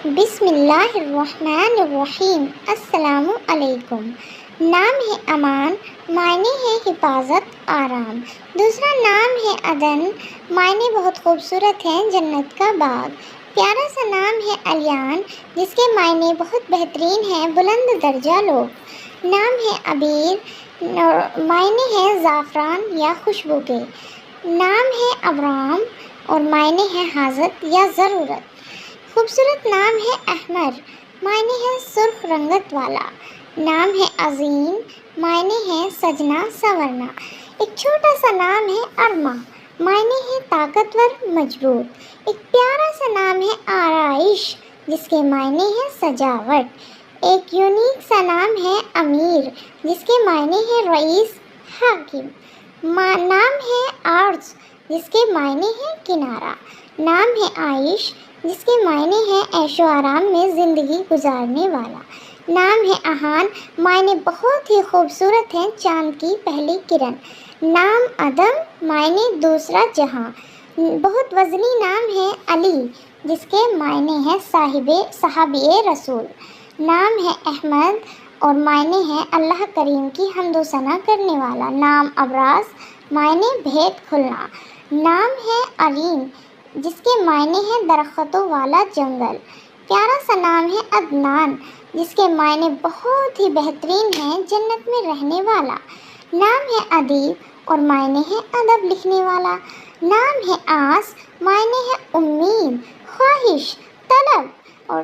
بسم اللہ الرحمن الرحیم۔ السلام علیکم۔ نام ہے امان، معنی ہے حفاظت، آرام۔ دوسرا نام ہے عدن، معنی بہت خوبصورت ہیں، جنت کا باغ۔ پیارا سا نام ہے الیان، جس کے معنی بہت بہترین ہیں، بلند درجہ لوگ۔ نام ہے عبیر، معنی ہے زعفران یا خوشبو کے۔ نام ہے ابرام اور معنی ہے حاجت یا ضرورت۔ خوبصورت نام ہے احمر، معنی ہے سرخ رنگت والا۔ نام ہے عظیم، معنی ہے سجنا سنورنا۔ ایک چھوٹا سا نام ہے ارما، معنی ہے طاقتور مضبوط۔ ایک پیارا سا نام ہے آرائش، جس کے معنی ہے سجاوٹ۔ ایک یونیک سا نام ہے امیر، جس کے معنی ہے رئیس، حاکم۔ نام ہے عرض، جس کے معنی ہے کنارہ۔ نام ہے عائش، جس کے معنی ہے عیش و آرام میں زندگی گزارنے والا۔ نام ہے اہان، معنی بہت ہی خوبصورت ہیں، چاند کی پہلی کرن۔ نام عدم، معنی دوسرا جہاں۔ بہت وزنی نام ہے علی، جس کے معنی ہے صحابی رسول۔ نام ہے احمد اور معنی ہے اللہ کریم کی حمد و ثنا کرنے والا۔ نام ابراز، معنی بھید کھلنا۔ نام ہے علیم، جس کے معنی ہے درختوں والا جنگل۔ پیارا سا نام ہے عدنان، جس کے معنی بہت ہی بہترین ہیں، جنت میں رہنے والا۔ نام ہے ادیب اور معنی ہے ادب لکھنے والا۔ نام ہے آس، معنی ہے امید، خواہش، طلب اور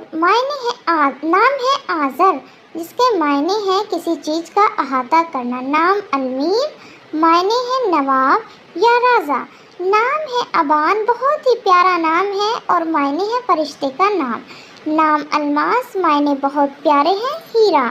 نام ہے آذر، جس کے معنی ہے کسی چیز کا احاطہ کرنا۔ نام المیر، معنی ہے نواب یا راجا۔ نام ہے ابان، بہت ہی پیارا نام ہے اور معنی ہے فرشتے کا نام۔ نام الماس، معنی بہت پیارے ہیں، ہیرا۔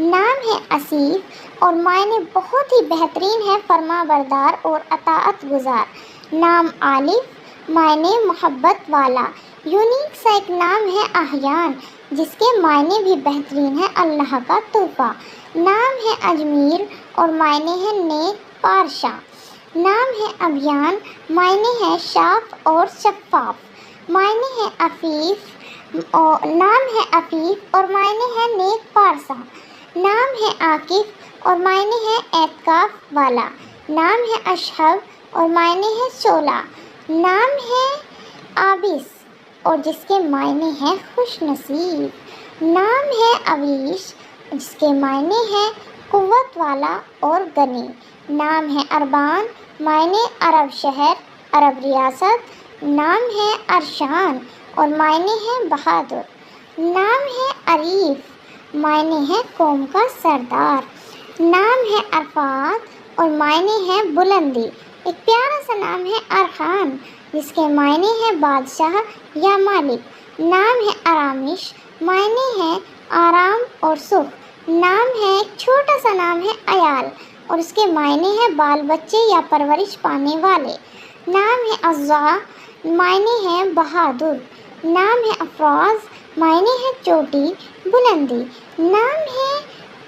نام ہے اسیف اور معنی بہت ہی بہترین ہے، فرما بردار اور اطاعت گزار۔ نام عالف، معنی محبت والا۔ یونیک سا ایک نام ہے احیان، جس کے معنی بھی بہترین ہے، اللہ کا تحفہ۔ نام ہے اجمیر اور معنی ہے نیک پارشاں۔ نام ہے ابیان، معنی ہے صاف اور شفاف۔ معنی ہے نام ہے عفیف اور معنی ہے نیک پارسا۔ نام ہے عاکف اور معنی ہے اعتکاف والا۔ نام ہے اشہب اور معنی ہے شعلہ۔ نام ہے عابس اور جس کے معنی ہے خوش نصیب۔ نام ہے عویش، جس کے معنی ہے قوت والا اور غنی۔ نام ہے اربان، معنی عرب شہر، عرب ریاست۔ نام ہے ارشان اور معنی ہے بہادر۔ نام ہے عریف، معنی ہے قوم کا سردار۔ نام ہے عرفات اور معنی ہے بلندی۔ ایک پیارا سا نام ہے ارحان، جس کے معنی ہے بادشاہ یا مالک۔ نام ہے آرامش، معنی ہے آرام اور سکھ۔ نام ہے ایک چھوٹا سا نام ہے عیال اور اس کے معنی ہے بال بچے یا پرورش پانے والے۔ نام ہے اعضاء، معنی ہے بہادر۔ نام ہے افراز، معنی ہے چوٹی، بلندی۔ نام ہے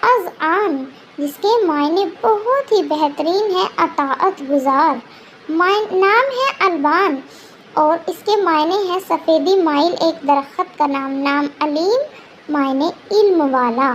اذعان، جس کے معنی بہت ہی بہترین ہے، اطاعت گزار۔ نام ہے البان اور اس کے معنی ہے سفیدی مائل ایک درخت کا نام۔ نام علیم، معنی علم والا۔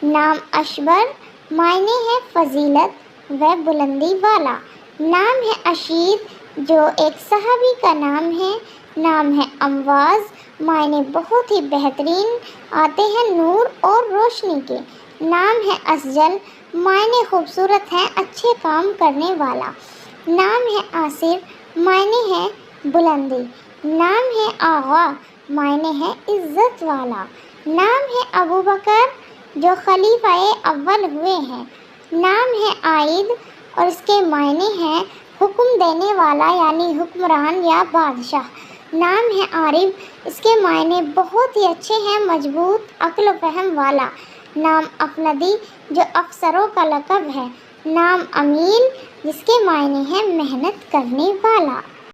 نام اشبر، معنی ہے فضیلت و بلندی والا۔ نام ہے اشیر، جو ایک صحابی کا نام ہے۔ نام ہے امواز، معنی بہت ہی بہترین آتے ہیں، نور اور روشنی کے۔ نام ہے اسجل، معنی خوبصورت ہے، اچھے کام کرنے والا۔ نام ہے آصر، معنی ہے بلندی۔ نام ہے آغا، معنی ہے عزت والا۔ نام ہے ابو بکر، جو خلیفہ اول ہوئے ہیں۔ نام ہے عائد اور اس کے معنی ہے حکم دینے والا، یعنی حکمران یا بادشاہ۔ نام ہے عارف، اس کے معنی بہت ہی اچھے ہیں، مضبوط عقل و فہم والا۔ نام افندی، جو افسروں کا لقب ہے۔ نام امیل، جس کے معنی ہے محنت کرنے والا۔